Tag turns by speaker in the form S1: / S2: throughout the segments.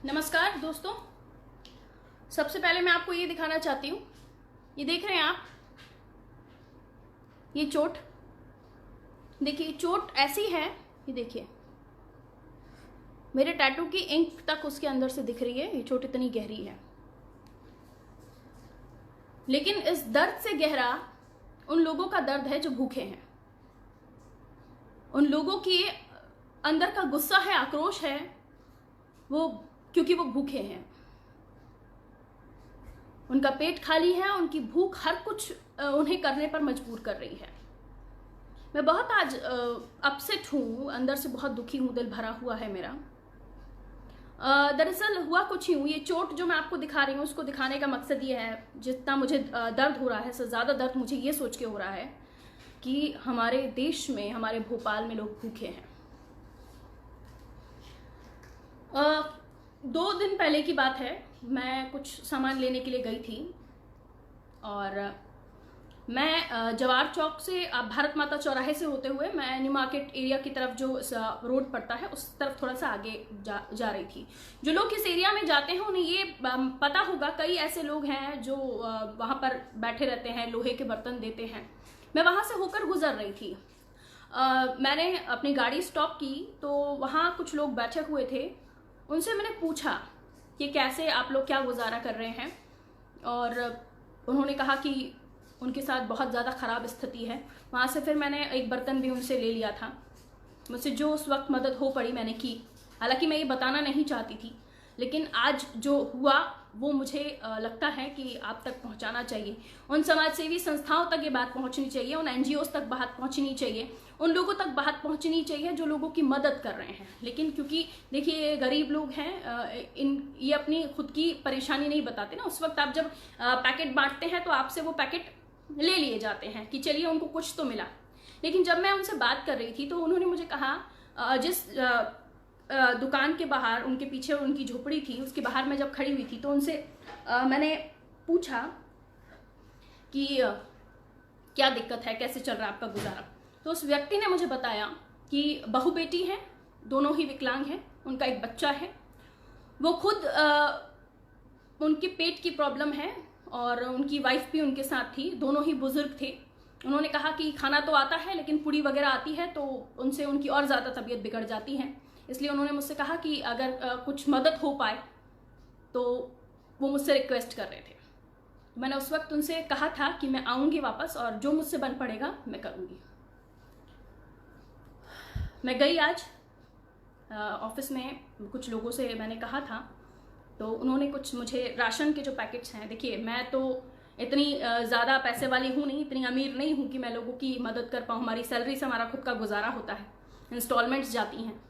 S1: नमस्कार दोस्तों, सबसे पहले मैं आपको ये दिखाना चाहती हूँ। ये देख रहे हैं आप, ये चोट देखिए। चोट ऐसी है, ये देखिए मेरे टैटू की इंक तक उसके अंदर से दिख रही है। ये चोट इतनी गहरी है, लेकिन इस दर्द से गहरा उन लोगों का दर्द है जो भूखे हैं। उन लोगों की अंदर का गुस्सा है, आक्रोश है, वो क्योंकि वो भूखे हैं। उनका पेट खाली है, उनकी भूख हर कुछ उन्हें करने पर मजबूर कर रही है। मैं बहुत आज अपसेट हूँ, अंदर से बहुत दुखी हूँ, दिल भरा हुआ है मेरा। दरअसल हुआ कुछ यूँ, ये चोट जो मैं आपको दिखा रही हूँ उसको दिखाने का मकसद ये है, जितना मुझे दर्द हो रहा है उससे ज़्यादा दर्द मुझे ये सोच के हो रहा है कि हमारे देश में, हमारे भोपाल में लोग भूखे हैं। 2 दिन पहले की बात है, मैं कुछ सामान लेने के लिए गई थी और मैं जवार चौक से भारत माता चौराहे से होते हुए मैं न्यू मार्केट एरिया की तरफ जो रोड पड़ता है उस तरफ थोड़ा सा आगे जा रही थी। जो लोग इस एरिया में जाते हैं उन्हें ये पता होगा, कई ऐसे लोग हैं जो वहाँ पर बैठे रहते हैं, लोहे के बर्तन देते हैं। मैं वहाँ से होकर गुजर रही थी। मैंने अपनी गाड़ी स्टॉप की तो वहाँ कुछ लोग बैठे हुए थे। उनसे मैंने पूछा कि कैसे आप लोग क्या गुजारा कर रहे हैं, और उन्होंने कहा कि उनके साथ बहुत ज़्यादा ख़राब स्थिति है। वहाँ से फिर मैंने एक बर्तन भी उनसे ले लिया था। मुझसे जो उस वक्त मदद हो पड़ी मैंने की। हालांकि मैं ये बताना नहीं चाहती थी, लेकिन आज जो हुआ वो मुझे लगता है कि आप तक पहुंचाना चाहिए। उन समाजसेवी संस्थाओं तक ये बात पहुंचनी चाहिए, उन NGOs तक बात पहुंचनी चाहिए, उन लोगों तक बात पहुंचनी चाहिए जो लोगों की मदद कर रहे हैं। लेकिन क्योंकि देखिए गरीब लोग हैं, ये अपनी खुद की परेशानी नहीं बताते ना। उस वक्त आप जब पैकेट बांटते हैं तो आपसे वो पैकेट ले लिए जाते हैं कि चलिए उनको कुछ तो मिला। लेकिन जब मैं उनसे बात कर रही थी तो उन्होंने मुझे कहा, जिस दुकान के बाहर उनके पीछे उनकी झोपड़ी थी उसके बाहर मैं जब खड़ी हुई थी तो उनसे मैंने पूछा कि क्या दिक्कत है, कैसे चल रहा है आपका गुजारा। तो उस व्यक्ति ने मुझे बताया कि बहू बेटी हैं, दोनों ही विकलांग हैं, उनका एक बच्चा है। वो खुद उनके पेट की प्रॉब्लम है और उनकी वाइफ भी उनके साथ थी, दोनों ही बुजुर्ग थे। उन्होंने कहा कि खाना तो आता है लेकिन पुड़ी वगैरह आती है तो उनसे उनकी और ज़्यादा तबीयत बिगड़ जाती है। इसलिए उन्होंने मुझसे कहा कि अगर कुछ मदद हो पाए तो वो मुझसे रिक्वेस्ट कर रहे थे। मैंने उस वक्त उनसे कहा था कि मैं आऊँगी वापस और जो मुझसे बन पड़ेगा मैं करूँगी। मैं गई आज ऑफिस में, कुछ लोगों से मैंने कहा था तो उन्होंने कुछ मुझे राशन के जो पैकेट्स हैं, देखिए मैं तो इतनी ज़्यादा पैसे वाली हूँ नहीं, इतनी अमीर नहीं हूँ कि मैं लोगों की मदद कर पाऊँ। हमारी सैलरी से हमारा खुद का गुजारा होता है, इंस्टॉलमेंट्स जाती हैं।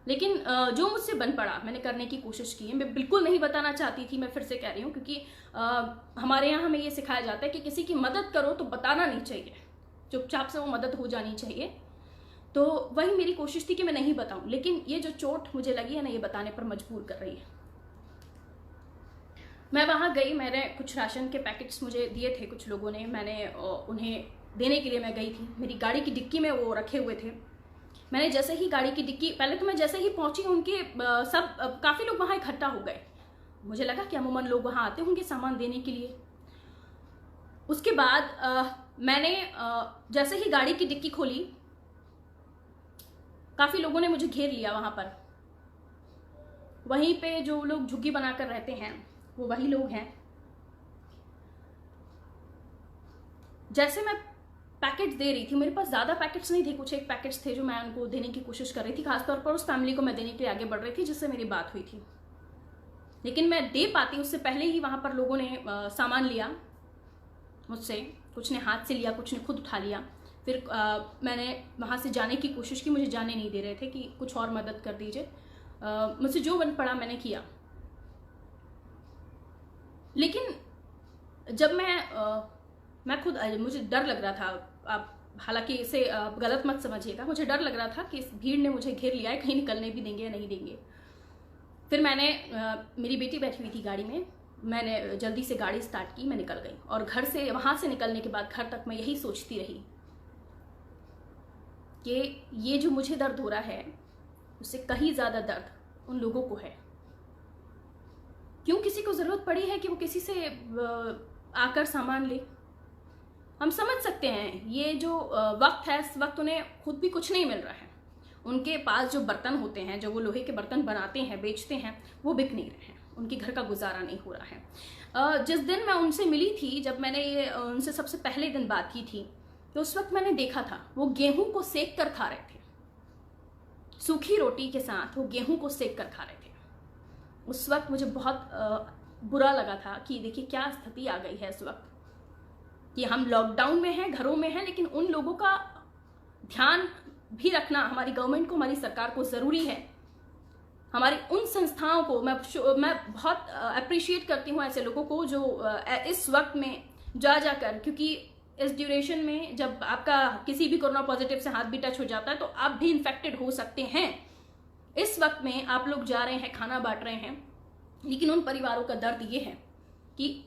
S1: लेकिन जो मुझसे बन पड़ा मैंने करने की कोशिश की है। मैं बिल्कुल नहीं बताना चाहती थी, मैं फिर से कह रही हूँ, क्योंकि हमारे यहाँ हमें ये सिखाया जाता है कि किसी की मदद करो तो बताना नहीं चाहिए, चुपचाप से वो मदद हो जानी चाहिए। तो वही मेरी कोशिश थी कि मैं नहीं बताऊँ, लेकिन ये जो चोट मुझे लगी है ना, ये बताने पर मजबूर कर रही है। मैं वहाँ गई, मैंने कुछ राशन के पैकेट्स मुझे दिए थे कुछ लोगों ने, मैंने उन्हें देने के लिए मैं गई थी। मेरी गाड़ी की डिक्की में वो रखे हुए थे। मैंने जैसे ही गाड़ी की डिक्की, पहले तो मैं जैसे ही पहुंची उनके सब काफ़ी लोग वहाँ इकट्ठा हो गए। मुझे लगा कि अमूमन लोग वहाँ आते होंगे सामान देने के लिए। उसके बाद मैंने जैसे ही गाड़ी की डिक्की खोली, काफ़ी लोगों ने मुझे घेर लिया वहाँ पर। वहीं पे जो लोग झुग्गी बनाकर रहते हैं वो वही लोग हैं। जैसे मैं पैकेट दे रही थी, मेरे पास ज़्यादा पैकेट्स नहीं थे, कुछ एक पैकेट्स थे जो मैं उनको देने की कोशिश कर रही थी। खासतौर पर उस फैमिली को मैं देने के लिए आगे बढ़ रही थी जिससे मेरी बात हुई थी। लेकिन मैं दे पाती उससे पहले ही वहाँ पर लोगों ने सामान लिया मुझसे। कुछ ने हाथ से लिया, कुछ ने खुद उठा लिया। फिर मैंने वहाँ से जाने की कोशिश की, मुझे जाने नहीं दे रहे थे कि कुछ और मदद कर दीजिए। मुझसे जो बन पड़ा मैंने किया। लेकिन जब मैं खुद, मुझे डर लग रहा था। आप हालांकि इसे गलत मत समझिएगा, मुझे डर लग रहा था कि इस भीड़ ने मुझे घेर लिया है, कहीं निकलने भी देंगे या नहीं देंगे। फिर मैंने मेरी बेटी बैठी हुई थी गाड़ी में, मैंने जल्दी से गाड़ी स्टार्ट की, मैं निकल गई। और घर से, वहाँ से निकलने के बाद घर तक मैं यही सोचती रही कि ये जो मुझे दर्द हो रहा है उससे कहीं ज़्यादा दर्द उन लोगों को है को ज़रूरत पड़ी है कि वो किसी से आकर सामान ले। हम समझ सकते हैं ये जो वक्त है, इस वक्त उन्हें खुद भी कुछ नहीं मिल रहा है। उनके पास जो बर्तन होते हैं, जो वो लोहे के बर्तन बनाते हैं, बेचते हैं, वो बिक नहीं रहे हैं, उनके घर का गुजारा नहीं हो रहा है। जिस दिन मैं उनसे मिली थी, जब मैंने ये उनसे सबसे पहले दिन बात की थी, तो उस वक्त मैंने देखा था वो गेहूं को सेक कर खा रहे थे। सूखी रोटी के साथ वो गेहूं को सेक कर खा रहे थे। उस वक्त मुझे बहुत बुरा लगा था कि देखिए क्या स्थिति आ गई है इस वक्त, कि हम लॉकडाउन में हैं, घरों में हैं, लेकिन उन लोगों का ध्यान भी रखना हमारी गवर्नमेंट को, हमारी सरकार को ज़रूरी है। हमारी उन संस्थाओं को मैं बहुत अप्रिशिएट करती हूँ, ऐसे लोगों को जो इस वक्त में जाकर, क्योंकि इस ड्यूरेशन में जब आपका किसी भी कोरोना पॉजिटिव से हाथ भी टच हो जाता है तो आप भी इन्फेक्टेड हो सकते हैं। इस वक्त में आप लोग जा रहे हैं, खाना बांट रहे हैं, लेकिन उन परिवारों का दर्द ये है कि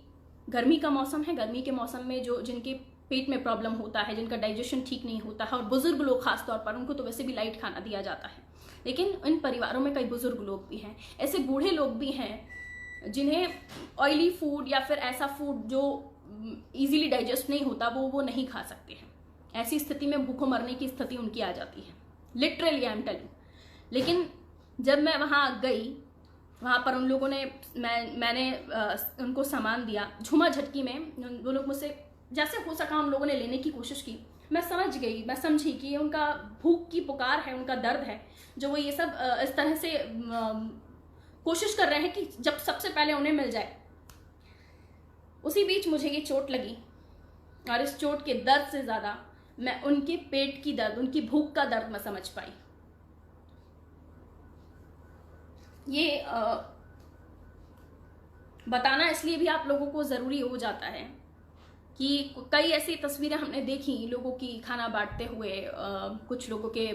S1: गर्मी का मौसम है, गर्मी के मौसम में जो जिनके पेट में प्रॉब्लम होता है, जिनका डाइजेशन ठीक नहीं होता है, और बुजुर्ग लोग खासतौर पर, उनको तो वैसे भी लाइट खाना दिया जाता है, लेकिन इन परिवारों में कई बुजुर्ग लोग भी हैं, ऐसे बूढ़े लोग भी हैं जिन्हें ऑयली फूड या फिर ऐसा फूड जो इजीली डाइजेस्ट नहीं होता वो नहीं खा सकते हैं। ऐसी स्थिति में भूखों मरने की स्थिति उनकी आ जाती है, लिटरली आई एम टेलिंग। लेकिन जब मैं वहाँ गई, वहाँ पर उन लोगों ने मैंने उनको सामान दिया, झुमा झटकी में वो लोग मुझसे जैसे हो सका उन लोगों ने लेने की कोशिश की। मैं समझ गई, मैं समझी कि ये उनका भूख की पुकार है, उनका दर्द है, जो वो ये सब इस तरह से कोशिश कर रहे हैं कि जब सबसे पहले उन्हें मिल जाए। उसी बीच मुझे ये चोट लगी, और इस चोट के दर्द से ज़्यादा मैं उनके पेट की दर्द, उनकी भूख का दर्द मैं समझ पाई। ये बताना इसलिए भी आप लोगों को ज़रूरी हो जाता है कि कई ऐसी तस्वीरें हमने देखी लोगों की खाना बांटते हुए। कुछ लोगों के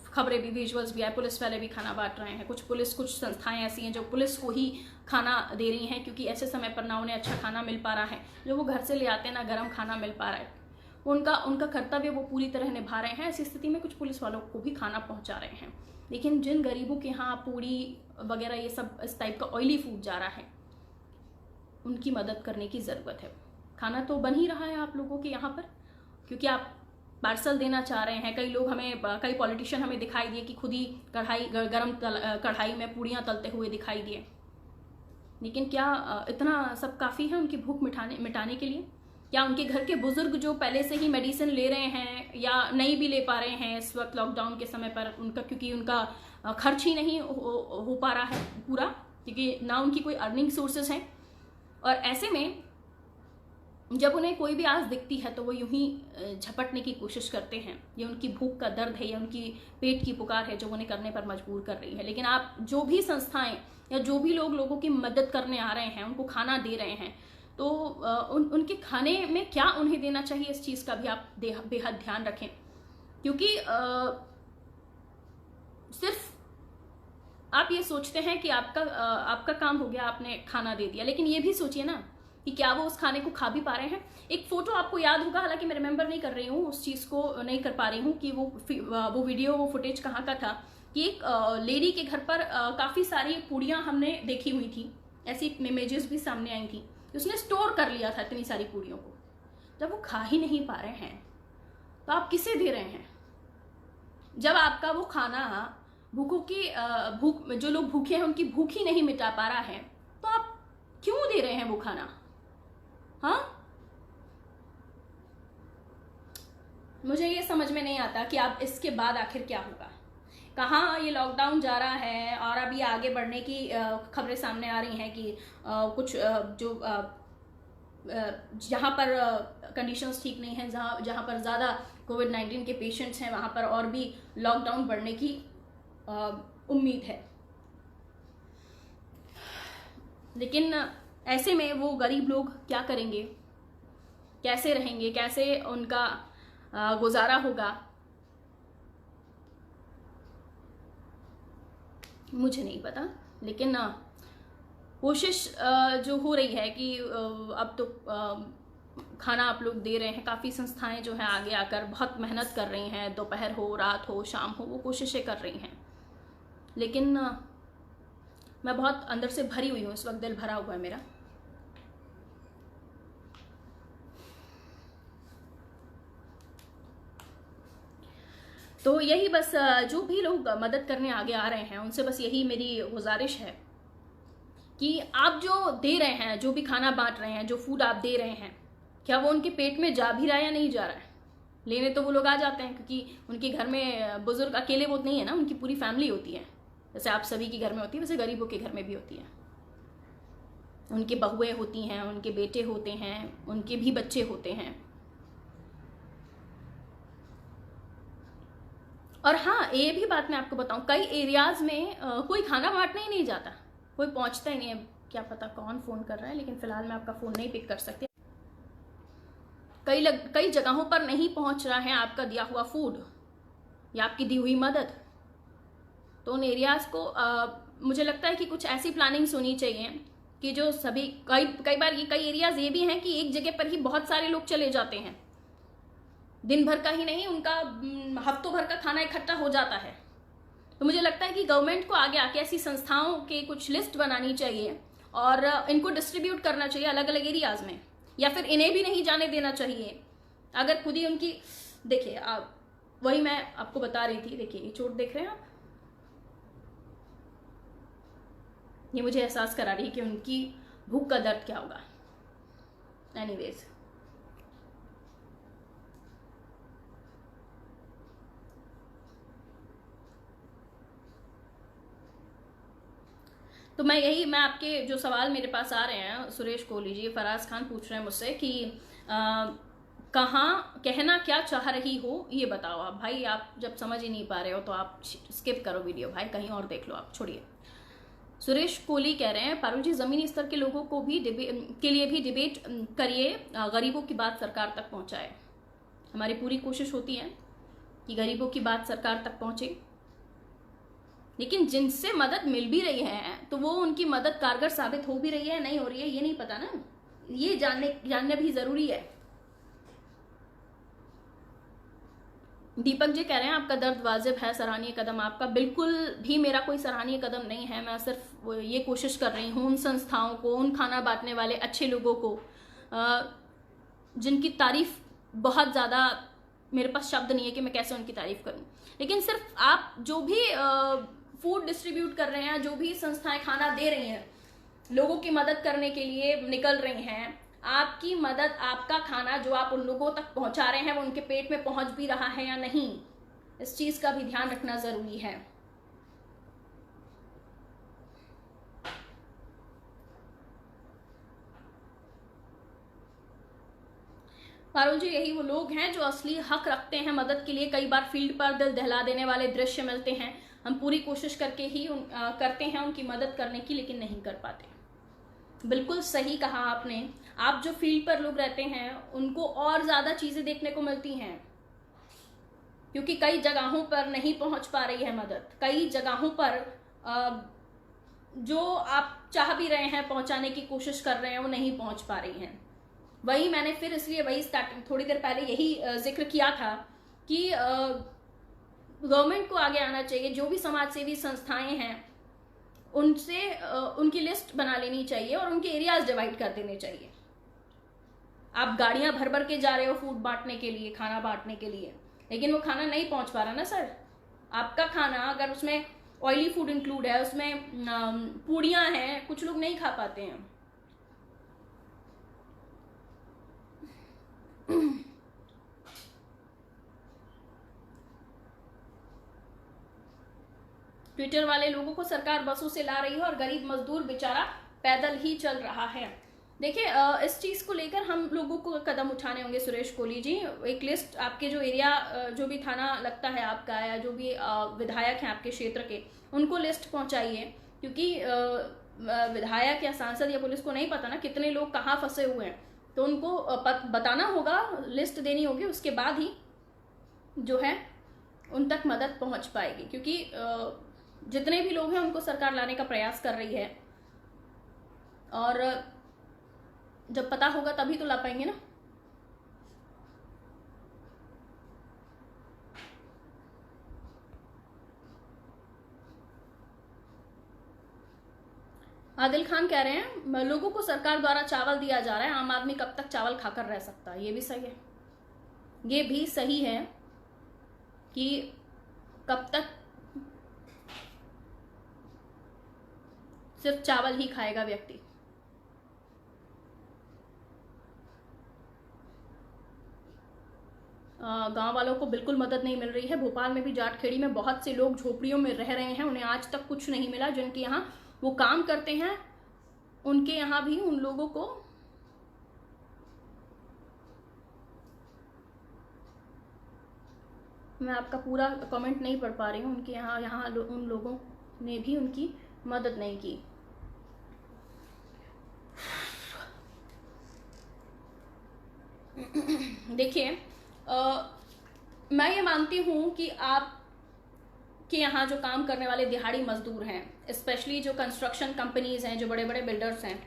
S1: खबरें भी, विजुअल्स भी आए, पुलिस वाले भी खाना बांट रहे हैं। कुछ संस्थाएं ऐसी हैं जो पुलिस को ही खाना दे रही हैं, क्योंकि ऐसे समय पर ना उन्हें अच्छा खाना मिल पा रहा है, जो वो घर से ले आते हैं ना गर्म खाना मिल पा रहा है। उनका कर्तव्य वो पूरी तरह निभा रहे हैं। ऐसी स्थिति में कुछ पुलिस वालों को भी खाना पहुँचा रहे हैं। लेकिन जिन गरीबों के यहाँ पूड़ी वगैरह ये सब इस टाइप का ऑयली फूड जा रहा है, उनकी मदद करने की ज़रूरत है। खाना तो बन ही रहा है आप लोगों के यहाँ पर, क्योंकि आप पार्सल देना चाह रहे हैं। कई पॉलिटिशियन हमें दिखाई दिए कि खुद ही गरम कढ़ाई में पूड़ियाँ तलते हुए दिखाई दिए। लेकिन क्या इतना सब काफ़ी है उनकी भूख मिटाने के लिए? क्या उनके घर के बुजुर्ग जो पहले से ही मेडिसिन ले रहे हैं या नहीं भी ले पा रहे हैं इस वक्त लॉकडाउन के समय पर, क्योंकि उनका खर्च ही नहीं हो पा रहा है पूरा, क्योंकि ना उनकी कोई अर्निंग सोर्सेज हैं, और ऐसे में जब उन्हें कोई भी आस दिखती है तो वो यूं ही झपटने की कोशिश करते हैं। ये उनकी भूख का दर्द है, या उनकी पेट की पुकार है जो उन्हें करने पर मजबूर कर रही है। लेकिन आप जो भी संस्थाएं या जो भी लोगों की मदद करने आ रहे हैं, उनको खाना दे रहे हैं, तो उनके खाने में क्या उन्हें देना चाहिए, इस चीज़ का भी आप बेहद ध्यान रखें। क्योंकि सिर्फ आप ये सोचते हैं कि आपका काम हो गया, आपने खाना दे दिया, लेकिन ये भी सोचिए ना कि क्या वो उस खाने को खा भी पा रहे हैं। एक फोटो आपको याद होगा, हालांकि मैं रिमेंबर नहीं कर रही हूँ, उस चीज़ को नहीं कर पा रही हूँ कि वो वीडियो, वो फुटेज कहाँ का था, कि एक लेडी के घर पर काफ़ी सारी पूड़ियाँ हमने देखी हुई थी, ऐसी इमेजेस भी सामने आई थी। उसने स्टोर कर लिया था इतनी सारी पूड़ियों को। जब वो खा ही नहीं पा रहे हैं तो आप किसे दे रहे हैं? जब आपका वो खाना जो लोग भूखे हैं उनकी भूख ही नहीं मिटा पा रहा है, तो आप क्यों दे रहे हैं वो खाना? हाँ, मुझे ये समझ में नहीं आता कि आप इसके बाद आखिर क्या होगा। कहाँ ये लॉकडाउन जा रहा है, और अब ये आगे बढ़ने की खबरें सामने आ रही हैं कि कुछ जो जहाँ पर कंडीशंस ठीक नहीं हैं, जहाँ पर ज़्यादा कोविड-19 के पेशेंट्स हैं, वहाँ पर और भी लॉकडाउन बढ़ने की उम्मीद है। लेकिन ऐसे में वो गरीब लोग क्या करेंगे, कैसे रहेंगे, कैसे उनका गुजारा होगा, मुझे नहीं पता। लेकिन कोशिश जो हो रही है कि अब तो खाना आप लोग दे रहे हैं, काफ़ी संस्थाएं जो हैं आगे आकर बहुत मेहनत कर रही हैं, दोपहर हो, रात हो, शाम हो, वो कोशिशें कर रही हैं। लेकिन मैं बहुत अंदर से भरी हुई हूँ, इस वक्त दिल भरा हुआ है मेरा। तो यही बस जो भी लोग मदद करने आगे आ रहे हैं उनसे बस यही मेरी गुजारिश है कि आप जो दे रहे हैं, जो भी खाना बांट रहे हैं, जो फूड आप दे रहे हैं, क्या वो उनके पेट में जा भी रहा है या नहीं जा रहा है। लेने तो वो लोग आ जाते हैं क्योंकि उनके घर में बुजुर्ग अकेले वो नहीं है ना, उनकी पूरी फैमिली होती है। जैसे आप सभी के घर में होती है वैसे गरीबों के घर में भी होती है। उनके बहुएं होती हैं, उनके बेटे होते हैं, उनके भी बच्चे होते हैं। और हाँ, ये भी बात मैं आपको बताऊं, कई एरियाज में कोई खाना बांटने ही नहीं जाता, कोई पहुंचता ही नहीं है। क्या पता कौन फ़ोन कर रहा है, लेकिन फ़िलहाल मैं आपका फ़ोन नहीं पिक कर सकती। कई जगहों पर नहीं पहुंच रहा है आपका दिया हुआ फूड या आपकी दी हुई मदद। तो उन एरियाज़ को मुझे लगता है कि कुछ ऐसी प्लानिंग्स होनी चाहिए कि जो सभी कई बार ये कई एरियाज़ ये भी हैं कि एक जगह पर ही बहुत सारे लोग चले जाते हैं, दिन भर का ही नहीं, उनका हफ्तों भर का खाना इकट्ठा हो जाता है। तो मुझे लगता है कि गवर्नमेंट को आगे आके ऐसी संस्थाओं के कुछ लिस्ट बनानी चाहिए और इनको डिस्ट्रीब्यूट करना चाहिए अलग अलग एरियाज में, या फिर इन्हें भी नहीं जाने देना चाहिए। अगर खुद ही उनकी, देखिए आप, वही मैं आपको बता रही थी, देखिए ये चोट देख रहे हैं आप, ये मुझे एहसास करा रही है कि उनकी भूख का दर्द क्या होगा। एनीवेज, तो मैं आपके जो सवाल मेरे पास आ रहे हैं, सुरेश कोहली जी, फराज खान पूछ रहे हैं मुझसे कि कहाँ कहना क्या चाह रही हो ये बताओ आप। भाई आप जब समझ ही नहीं पा रहे हो तो आप स्किप करो वीडियो, भाई कहीं और देख लो, आप छोड़िए। सुरेश कोहली कह रहे हैं, पारुल जी जमीनी स्तर के लोगों को भी के लिए भी डिबेट करिए, गरीबों की बात सरकार तक पहुंचाए। हमारी पूरी कोशिश होती है कि गरीबों की बात सरकार तक पहुंचे, लेकिन जिनसे मदद मिल भी रही है तो वो उनकी मदद कारगर साबित हो भी रही है नहीं हो रही है ये नहीं पता ना, ये जानना भी जरूरी है। दीपक जी कह रहे हैं आपका दर्द वाजिब है, सराहनीय कदम आपका। बिल्कुल भी मेरा कोई सराहनीय कदम नहीं है, मैं सिर्फ ये कोशिश कर रही हूँ उन संस्थाओं को, उन खाना बांटने वाले अच्छे लोगों को जिनकी तारीफ बहुत ज़्यादा मेरे पास शब्द नहीं है कि मैं कैसे उनकी तारीफ करूँ, लेकिन सिर्फ आप जो भी फूड डिस्ट्रीब्यूट कर रहे हैं, जो भी संस्थाएं खाना दे रही हैं, लोगों की मदद करने के लिए निकल रही हैं, आपकी मदद, आपका खाना जो आप उन लोगों तक पहुंचा रहे हैं वो उनके पेट में पहुंच भी रहा है या नहीं, इस चीज का भी ध्यान रखना जरूरी है। पारुल जी यही वो लोग हैं जो असली हक रखते हैं मदद के लिए। कई बार फील्ड पर दिल दहला देने वाले दृश्य मिलते हैं, हम पूरी कोशिश करके ही करते हैं उनकी मदद करने की, लेकिन नहीं कर पाते। बिल्कुल सही कहा आपने। आप जो फील्ड पर लोग रहते हैं उनको और ज़्यादा चीज़ें देखने को मिलती हैं, क्योंकि कई जगहों पर नहीं पहुंच पा रही है मदद। कई जगहों पर जो आप चाह भी रहे हैं, पहुंचाने की कोशिश कर रहे हैं, वो नहीं पहुंच पा रही हैं। वही मैंने फिर इसलिए वही स्टार्टिंग थोड़ी देर पहले यही जिक्र किया था कि गवर्नमेंट को आगे आना चाहिए, जो भी समाज सेवी संस्थाएं हैं उनसे उनकी लिस्ट बना लेनी चाहिए और उनके एरियाज डिवाइड कर देने चाहिए। आप गाड़ियां भर भर के जा रहे हो फूड बांटने के लिए, खाना बांटने के लिए, लेकिन वो खाना नहीं पहुंच पा रहा ना सर। आपका खाना अगर उसमें ऑयली फूड इंक्लूड है, उसमें पूड़ियां हैं, कुछ लोग नहीं खा पाते हैं। ट्विटर वाले लोगों को सरकार बसों से ला रही है और गरीब मजदूर बेचारा पैदल ही चल रहा है। देखिए इस चीज़ को लेकर हम लोगों को कदम उठाने होंगे सुरेश कोहली जी। एक लिस्ट आपके जो एरिया जो भी थाना लगता है आपका, या जो भी विधायक हैं आपके क्षेत्र के, उनको लिस्ट पहुंचाइए, क्योंकि विधायक या सांसद या पुलिस को नहीं पता ना कितने लोग कहाँ फंसे हुए हैं, तो उनको बताना होगा, लिस्ट देनी होगी, उसके बाद ही जो है उन तक मदद पहुंच पाएगी। क्योंकि जितने भी लोग हैं उनको सरकार लाने का प्रयास कर रही है, और जब पता होगा तभी तो ला पाएंगे ना। आदिल खान कह रहे हैं लोगों को सरकार द्वारा चावल दिया जा रहा है, आम आदमी कब तक चावल खाकर रह सकता है। ये भी सही है, ये भी सही है कि कब तक सिर्फ चावल ही खाएगा व्यक्ति। गांव वालों को बिल्कुल मदद नहीं मिल रही है। भोपाल में भी जाटखेड़ी में बहुत से लोग झोपड़ियों में रह रहे हैं, उन्हें आज तक कुछ नहीं मिला। जिनके यहाँ वो काम करते हैं उनके यहाँ भी उन लोगों को मैं आपका पूरा कमेंट नहीं पढ़ पा रही हूँ। उनके यहाँ उन लोगों ने भी उनकी मदद नहीं की। देखिए, मैं ये मानती हूँ कि आप के यहाँ जो काम करने वाले दिहाड़ी मजदूर हैं, स्पेशली जो कंस्ट्रक्शन कंपनीज हैं, जो बड़े बड़े बिल्डर्स हैं,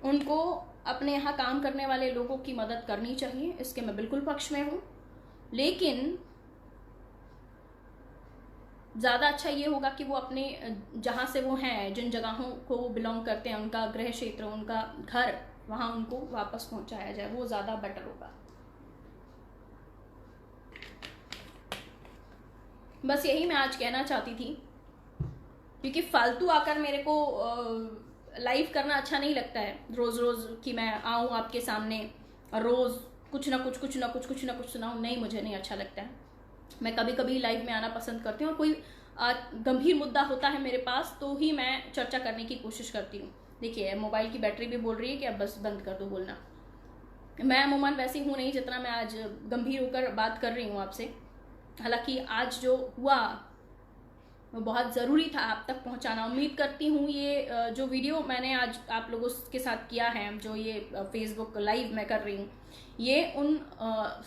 S1: उनको अपने यहाँ काम करने वाले लोगों की मदद करनी चाहिए। इसके मैं बिल्कुल पक्ष में हूँ। लेकिन ज़्यादा अच्छा ये होगा कि वो अपने जहाँ से वो हैं, जिन जगहों को वो बिलोंग करते हैं, उनका गृह क्षेत्र, उनका घर, वहाँ उनको वापस पहुँचाया जाए। वो ज़्यादा बेटर होगा। बस यही मैं आज कहना चाहती थी, क्योंकि फालतू आकर मेरे को लाइव करना अच्छा नहीं लगता है। रोज़ रोज़ कि मैं आऊँ आपके सामने और रोज़ कुछ ना कुछ सुनाऊँ, नहीं, मुझे नहीं अच्छा लगता है। मैं कभी कभी लाइव में आना पसंद करती हूँ और कोई गंभीर मुद्दा होता है मेरे पास तो ही मैं चर्चा करने की कोशिश करती हूँ। देखिए, मोबाइल की बैटरी भी बोल रही है कि अब बस बंद कर दो बोलना। मैं अमूमन वैसी हूँ नहीं जितना मैं आज गंभीर होकर बात कर रही हूँ आपसे। हालांकि आज जो हुआ वो बहुत ज़रूरी था आप तक पहुंचाना। उम्मीद करती हूँ ये जो वीडियो मैंने आज आप लोगों के साथ किया है, जो ये फेसबुक लाइव मैं कर रही हूँ, ये उन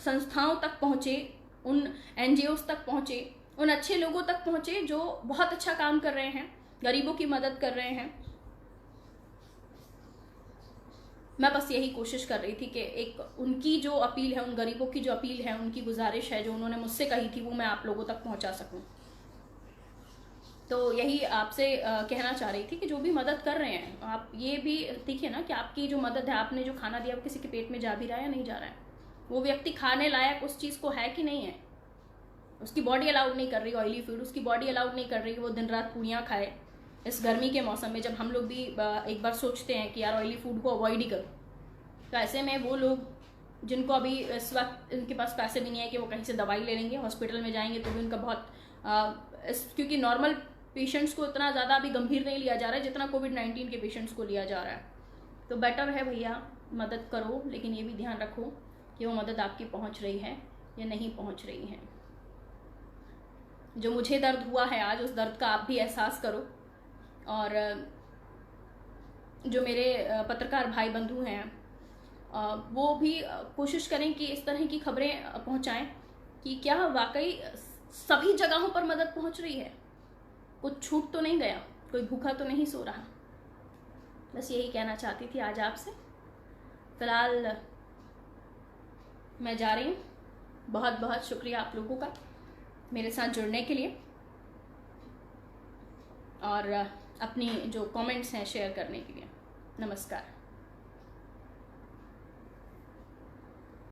S1: संस्थाओं तक पहुँचे, उन NGOs तक पहुँचे, उन अच्छे लोगों तक पहुँचे जो बहुत अच्छा काम कर रहे हैं, गरीबों की मदद कर रहे हैं। मैं बस यही कोशिश कर रही थी कि एक उनकी जो अपील है, उन गरीबों की जो अपील है, उनकी गुजारिश है जो उन्होंने मुझसे कही थी, वो मैं आप लोगों तक पहुंचा सकूं। तो यही आपसे कहना चाह रही थी कि जो भी मदद कर रहे हैं, आप ये भी देखिए ना कि आपकी जो मदद है, आपने जो खाना दिया वो किसी के पेट में जा भी रहा है या नहीं जा रहा है। वो व्यक्ति खाने लायक उस चीज़ को है कि नहीं है। उसकी बॉडी अलाउड नहीं कर रही ऑयली फूड, उसकी बॉडी अलाउड नहीं कर रही वो दिन रात पूड़ियाँ खाए इस गर्मी के मौसम में, जब हम लोग भी एक बार सोचते हैं कि यार ऑयली फूड को अवॉइड ही करो। तो ऐसे में वो लोग जिनको अभी इस वक्त इनके पास पैसे भी नहीं है कि वो कहीं से दवाई ले लेंगे, हॉस्पिटल में जाएंगे तो भी उनका बहुत क्योंकि नॉर्मल पेशेंट्स को इतना ज़्यादा अभी गंभीर नहीं लिया जा रहा है जितना कोविड-19 के पेशेंट्स को लिया जा रहा है। तो बेटर है भैया, मदद करो, लेकिन ये भी ध्यान रखो कि वो मदद आपकी पहुंच रही है या नहीं पहुंच रही है। जो मुझे दर्द हुआ है आज, उस दर्द का आप भी एहसास करो। और जो मेरे पत्रकार भाई बंधु हैं वो भी कोशिश करें कि इस तरह की खबरें पहुंचाएं कि क्या वाकई सभी जगहों पर मदद पहुंच रही है, कुछ छूट तो नहीं गया, कोई भूखा तो नहीं सो रहा। बस यही कहना चाहती थी आज आपसे। फिलहाल मैं जा रही हूँ। बहुत बहुत शुक्रिया आप लोगों का मेरे साथ जुड़ने के लिए और अपनी जो कमेंट्स हैं शेयर करने के लिए। नमस्कार।